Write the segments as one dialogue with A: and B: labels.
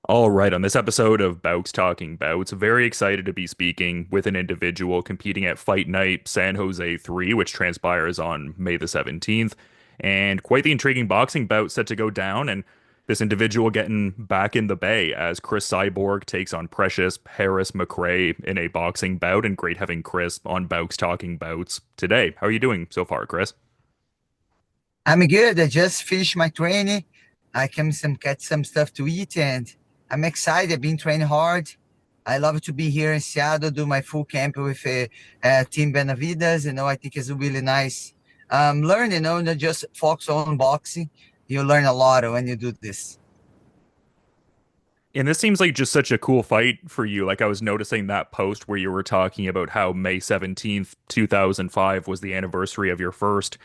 A: All right, on this episode of Bowks Talking Bouts, very excited to be speaking with an individual competing at Fight Night San Jose 3, which transpires on May the 17th. And quite the intriguing boxing bout set to go down. And this individual getting back in the Bay as Cris Cyborg takes on Precious Harris-McCray in a boxing bout. And great having Cris on Bowks Talking Bouts today. How are you doing so far, Cris?
B: I'm good. I just finished my training. I came some get some stuff to eat, and I'm excited. I've been training hard. I love to be here in Seattle, do my full camp with Team Benavides. I think it's really nice. Learn, not just focus on boxing. You learn a lot when you do this.
A: And this seems like just such a cool fight for you. Like I was noticing that post where you were talking about how May 17th, 2005 was the anniversary of your first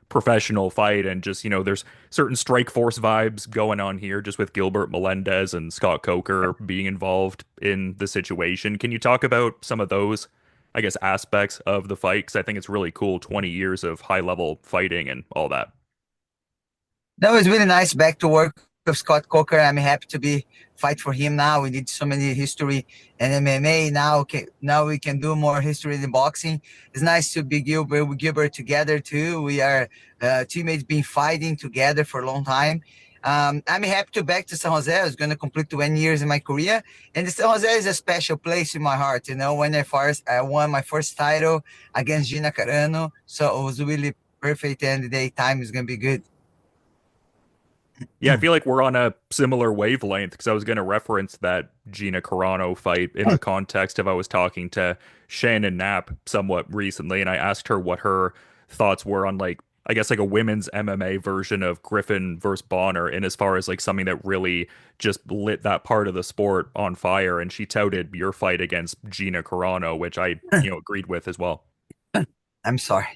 A: professional fight and just, there's certain Strike Force vibes going on here just with Gilbert Melendez and Scott Coker being involved in the situation. Can you talk about some of those, I guess, aspects of the fight? Because I think it's really cool, 20 years of high level fighting and all that.
B: That was really nice. Back to work with Scott Coker. I'm happy to be fight for him now. We did so many history and MMA. Now we can do more history in boxing. It's nice to be Gilbert with Gilbert together too. We are teammates been fighting together for a long time. I'm happy to back to San Jose. I was going to complete 20 years in my career, and San Jose is a special place in my heart. When I won my first title against Gina Carano, so it was really perfect, and the time is going to be good.
A: Yeah, I feel like we're on a similar wavelength because I was going to reference that Gina Carano fight in the context of I was talking to Shannon Knapp somewhat recently, and I asked her what her thoughts were on like I guess like a women's MMA version of Griffin versus Bonnar, and as far as like something that really just lit that part of the sport on fire, and she touted your fight against Gina Carano, which I agreed with as well.
B: I'm sorry.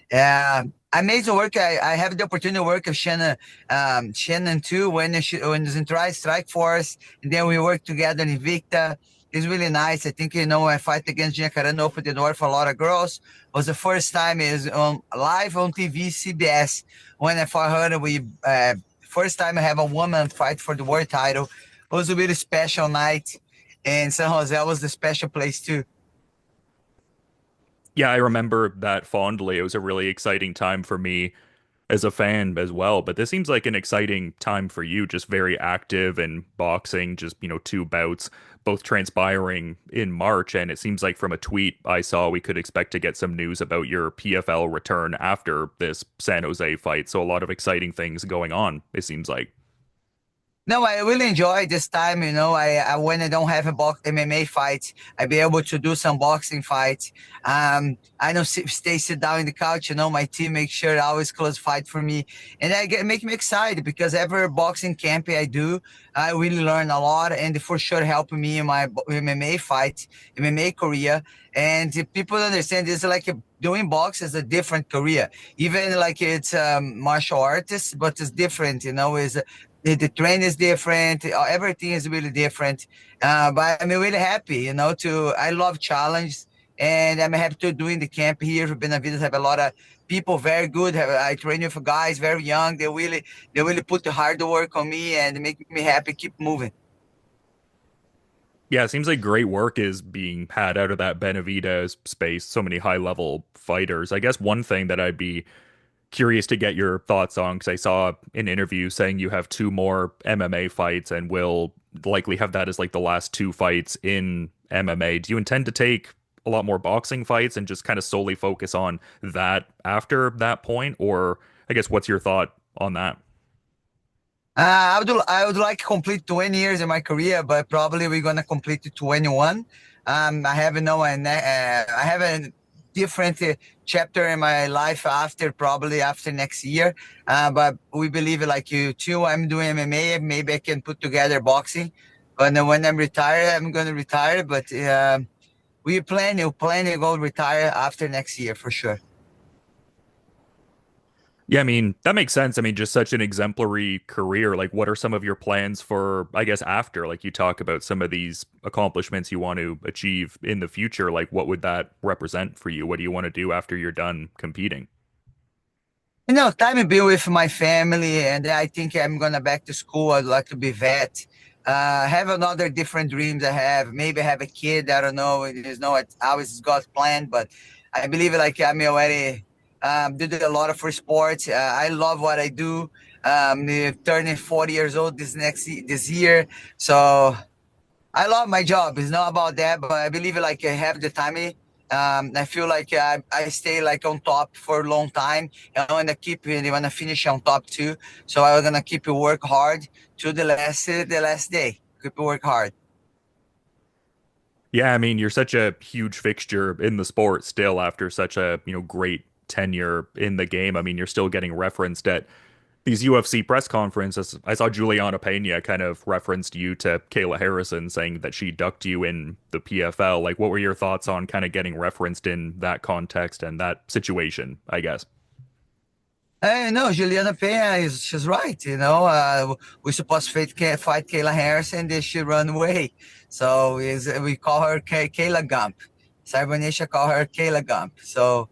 B: Amazing work. I have the opportunity to work with Shannon too when she's in Strike Force, and then we work together in Invicta. It's really nice. I think I fight against Gina Carano opened the door for a lot of girls. It was the first time is on live on TV CBS when I fought her. We first time I have a woman fight for the world title. It was a really special night, and San Jose was the special place too.
A: Yeah, I remember that fondly. It was a really exciting time for me as a fan as well. But this seems like an exciting time for you, just very active in boxing, just, two bouts, both transpiring in March. And it seems like from a tweet I saw, we could expect to get some news about your PFL return after this San Jose fight. So a lot of exciting things going on, it seems like.
B: No, I really enjoy this time. I when I don't have a MMA fight, I be able to do some boxing fights. I don't sit down in the couch. My team makes sure always close fight for me, and make me excited because every boxing camp I do, I really learn a lot, and for sure help me in my MMA fight, MMA career. And if people understand this, like doing box is a different career, even like it's martial artists, but it's different. Is the train is different. Everything is really different. But I'm really happy, I love challenge, and I'm happy to doing the camp here. Benavides have a lot of people very good. I train with guys very young. They really put the hard work on me and make me happy. Keep moving.
A: Yeah, it seems like great work is being had out of that Benavidez space. So many high level fighters. I guess one thing that I'd be curious to get your thoughts on because I saw an interview saying you have two more MMA fights and will likely have that as like the last two fights in MMA. Do you intend to take a lot more boxing fights and just kind of solely focus on that after that point? Or I guess what's your thought on that?
B: I would like to complete 20 years in my career, but probably we're gonna complete 21. I have I have a different chapter in my life after next year. But we believe like you too. I'm doing MMA. Maybe I can put together boxing. But then when I'm retired, I'm gonna retire. But we plan to go retire after next year for sure.
A: Yeah, I mean, that makes sense. I mean, just such an exemplary career. Like, what are some of your plans for, I guess, after? Like, you talk about some of these accomplishments you want to achieve in the future. Like, what would that represent for you? What do you want to do after you're done competing?
B: Time to be with my family, and I think I'm gonna back to school. I'd like to be vet. have another different dreams I have. Maybe have a kid. I don't know. There's no always God's plan, but I believe like I'm already did a lot of for sports. I love what I do. Turning 40 years old this year, so I love my job. It's not about that, but I believe like I have the time. I feel like I stay like on top for a long time. I want to keep it. I want to finish on top too. So I'm gonna keep it work hard to the last day. Keep it work hard.
A: Yeah, I mean, you're such a huge fixture in the sport still after such a, great tenure in the game. I mean, you're still getting referenced at these UFC press conferences. I saw Juliana Pena kind of referenced you to Kayla Harrison saying that she ducked you in the PFL. Like, what were your thoughts on kind of getting referenced in that context and that situation, I guess?
B: No, Juliana Pena is she's right. We're supposed to fight Kayla Harrison. Then she run away. So we call her Kayla Gump. Cyber Nation call her Kayla Gump. So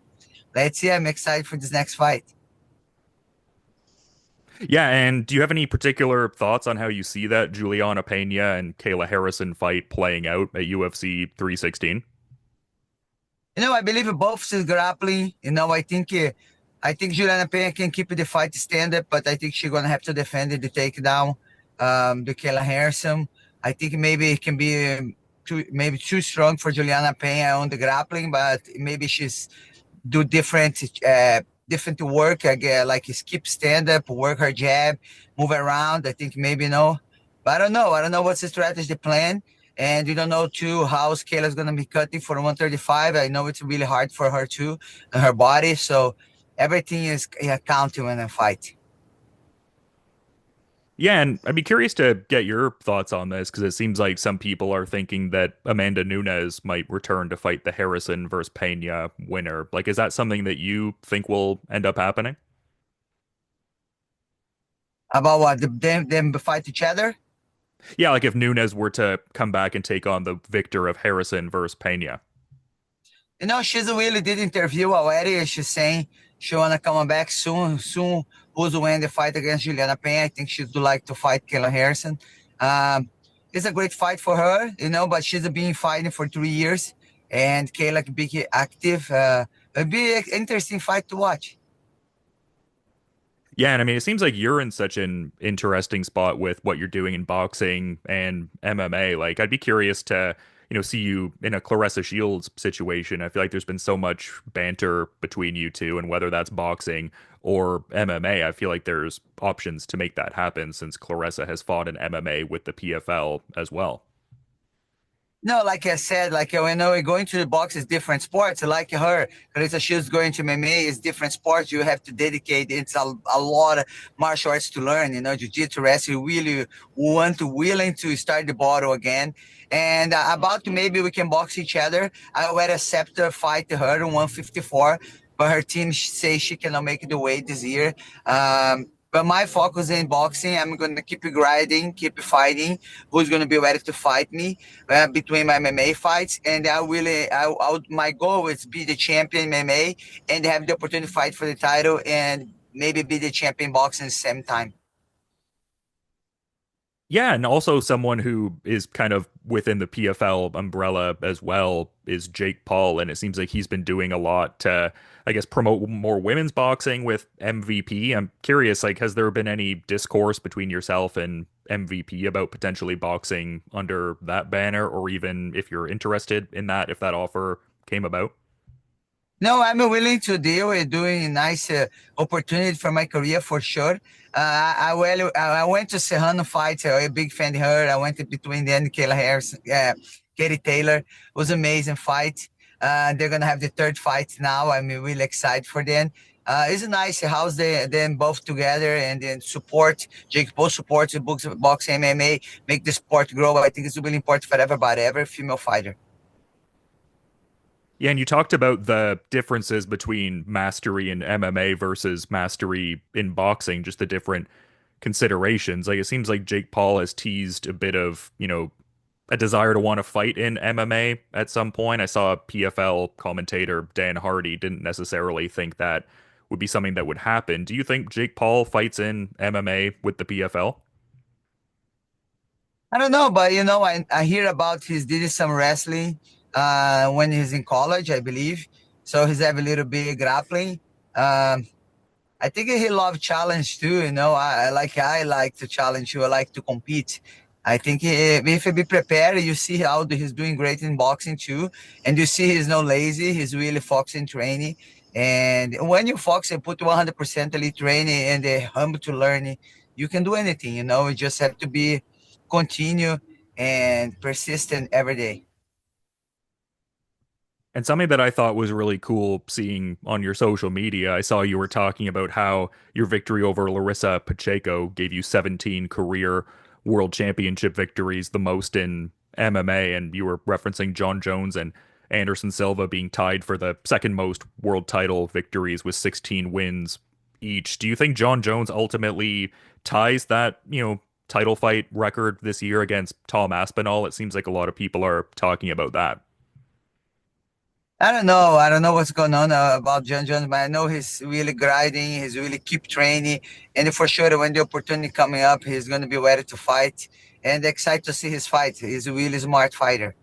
B: let's see. I'm excited for this next fight.
A: Yeah, and do you have any particular thoughts on how you see that Juliana Pena and Kayla Harrison fight playing out at UFC 316?
B: I believe both is grappling. I think Juliana Pena can keep the fight stand up, but I think she's gonna have to defend the takedown. The Kayla Harrison. I think maybe it can be maybe too strong for Juliana Pena on the grappling, but maybe she's do different work. I get like skip stand up, work her jab, move around. I think maybe no, but I don't know. I don't know what's the strategy, the plan, and you don't know too how Kayla's gonna be cutting for 135. I know it's really hard for her too, and her body. So everything is counting when I fight.
A: Yeah, and I'd be curious to get your thoughts on this because it seems like some people are thinking that Amanda Nunes might return to fight the Harrison versus Pena winner. Like, is that something that you think will end up happening?
B: About what them fight each other?
A: Yeah, like if Nunes were to come back and take on the victor of Harrison versus Pena.
B: She's really did interview already. She's saying she wanna come back soon. Soon, who's win the fight against Juliana Pena? I think she'd like to fight Kayla Harrison. Um, it's a great fight for her, but she's been fighting for 3 years, and Kayla can be active. It'd be an interesting fight to watch.
A: Yeah, and I mean, it seems like you're in such an interesting spot with what you're doing in boxing and MMA. Like, I'd be curious to, see you in a Clarissa Shields situation. I feel like there's been so much banter between you two, and whether that's boxing or MMA, I feel like there's options to make that happen since Clarissa has fought in MMA with the PFL as well.
B: No, like I said, like when we're going to the box is different sports. Like her, Carissa Shields going to MMA is different sports. You have to dedicate. It's a lot of martial arts to learn. Jiu-jitsu, wrestling. Really willing to start the battle again. And about to maybe we can box each other. I would accept her fight to her in 154, but her team say she cannot make the weight this year. But my focus in boxing, I'm going to keep grinding, keep fighting. Who's going to be ready to fight me between my MMA fights? And my goal is be the champion MMA and have the opportunity to fight for the title and maybe be the champion boxing at the same time.
A: Yeah, and also someone who is kind of within the PFL umbrella as well is Jake Paul, and it seems like he's been doing a lot to, I guess, promote more women's boxing with MVP. I'm curious, like, has there been any discourse between yourself and MVP about potentially boxing under that banner, or even if you're interested in that, if that offer came about?
B: No, I'm willing to deal with doing a nice opportunity for my career for sure. I went to Serrano fight. A big fan of her. I went between the and Kayla Harris, Katie Taylor. It was an amazing fight. They're gonna have the third fight now. I'm really excited for them. It's nice house them both together and then support Jake Paul supports the box MMA, make the sport grow. I think it's really important for everybody, every female fighter.
A: Yeah, and you talked about the differences between mastery in MMA versus mastery in boxing, just the different considerations. Like it seems like Jake Paul has teased a bit of, a desire to want to fight in MMA at some point. I saw a PFL commentator, Dan Hardy, didn't necessarily think that would be something that would happen. Do you think Jake Paul fights in MMA with the PFL?
B: I don't know, but I hear about he's did some wrestling when he's in college, I believe. So he's have a little bit grappling. Um, I think he love challenge too. I like to challenge you. I like to compete. I think if he be prepared, you see how he's doing great in boxing too, and you see he's no lazy. He's really focused in training. And when you focus and put 100% elite training and humble to learning, you can do anything. You just have to be continue and persistent every day.
A: And something that I thought was really cool seeing on your social media, I saw you were talking about how your victory over Larissa Pacheco gave you 17 career world championship victories, the most in MMA, and you were referencing John Jones and Anderson Silva being tied for the second most world title victories with 16 wins each. Do you think John Jones ultimately ties that, title fight record this year against Tom Aspinall? It seems like a lot of people are talking about that.
B: I don't know. I don't know what's going on about John Jones, but I know he's really grinding. He's really keep training, and for sure, when the opportunity coming up, he's going to be ready to fight. And excited to see his fight. He's a really smart fighter.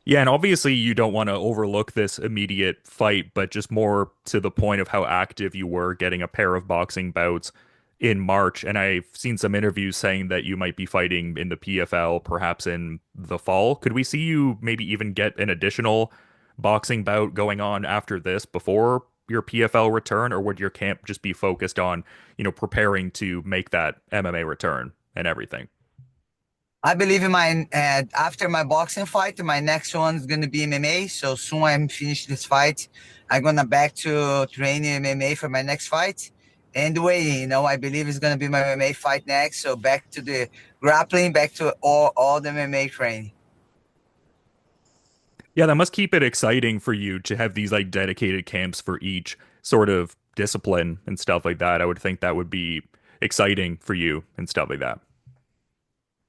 A: Yeah, and obviously you don't want to overlook this immediate fight, but just more to the point of how active you were getting a pair of boxing bouts in March. And I've seen some interviews saying that you might be fighting in the PFL perhaps in the fall. Could we see you maybe even get an additional boxing bout going on after this before your PFL return, or would your camp just be focused on, preparing to make that MMA return and everything?
B: I believe in my after my boxing fight, my next one is going to be MMA. So soon I'm finished this fight, I'm gonna back to training MMA for my next fight. And waiting, I believe it's gonna be my MMA fight next. So back to the grappling, back to all the MMA training.
A: Yeah, that must keep it exciting for you to have these like dedicated camps for each sort of discipline and stuff like that. I would think that would be exciting for you and stuff like that.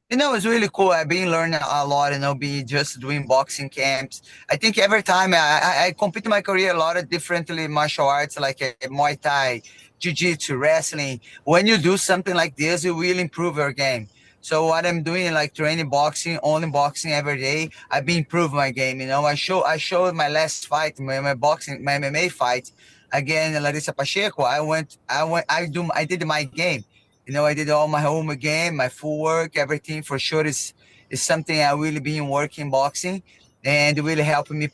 B: It's really cool. I've been learning a lot, be just doing boxing camps. I think every time I complete my career a lot of differently martial arts, like Muay Thai, Jiu-Jitsu, wrestling. When you do something like this, it will improve your game. So what I'm doing, like training boxing, only boxing every day, I've been improving my game. I showed my last fight, my boxing, my MMA fight again, Larissa Pacheco. I did my game. I did all my home game, my full work, everything for sure is something I really been working boxing and it really helped me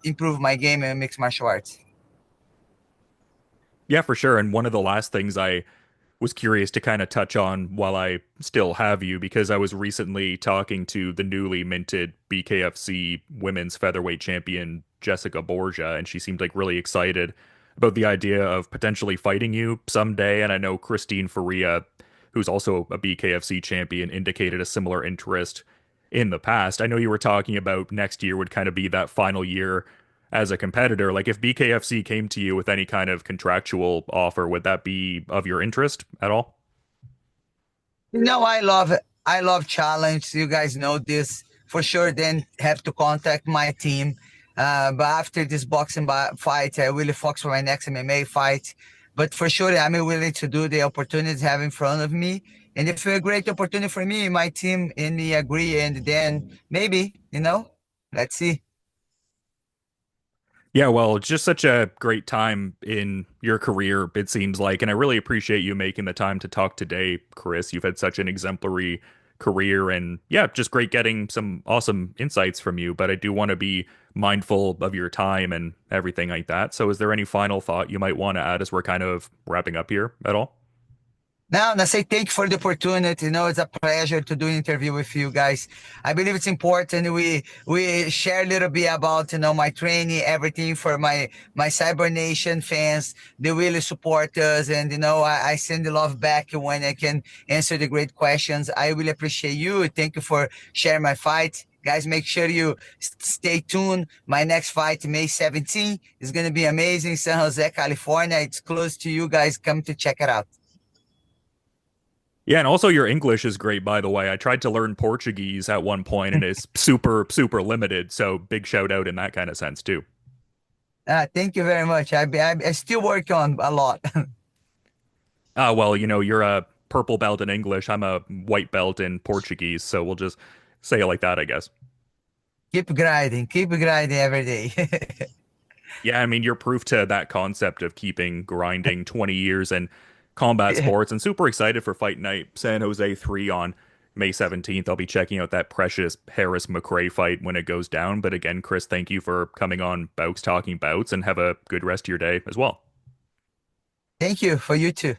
B: improve my game in mixed martial arts.
A: Yeah, for sure. And one of the last things I was curious to kind of touch on while I still have you, because I was recently talking to the newly minted BKFC women's featherweight champion, Jessica Borgia, and she seemed like really excited about the idea of potentially fighting you someday. And I know Christine Faria, who's also a BKFC champion, indicated a similar interest in the past. I know you were talking about next year would kind of be that final year as a competitor. Like if BKFC came to you with any kind of contractual offer, would that be of your interest at all?
B: I love challenge. You guys know this for sure. Then have to contact my team. But after this boxing fight, I really focus on my next MMA fight. But for sure, I'm willing to do the opportunities have in front of me. And if a great opportunity for me, my team and me agree, and then maybe, let's see.
A: Yeah, well, it's just such a great time in your career, it seems like. And I really appreciate you making the time to talk today, Chris. You've had such an exemplary career. And yeah, just great getting some awesome insights from you. But I do want to be mindful of your time and everything like that. So, is there any final thought you might want to add as we're kind of wrapping up here at all?
B: Now, and I say thank you for the opportunity. It's a pleasure to do an interview with you guys. I believe it's important we share a little bit about my training, everything for my Cyber Nation fans. They really support us, and I send the love back when I can answer the great questions. I really appreciate you. Thank you for sharing my fight. Guys, make sure you stay tuned. My next fight, May 17th, is going to be amazing. San Jose, California. It's close to you guys. Come to check it out.
A: Yeah, and also your English is great, by the way. I tried to learn Portuguese at one point and it's super, super limited. So big shout out in that kind of sense too.
B: Thank you very much. I still work on a lot.
A: Well, you're a purple belt in English. I'm a white belt in Portuguese, so we'll just say it like that, I guess.
B: Keep grinding every day.
A: Yeah, I mean, you're proof to that concept of keeping grinding 20 years in combat
B: Yeah.
A: sports, and super excited for Fight Night San Jose 3 on May 17th. I'll be checking out that Precious Harris-McCray fight when it goes down. But again, Chris, thank you for coming on Bowks Talking Bouts, and have a good rest of your day as well.
B: Thank you for you too.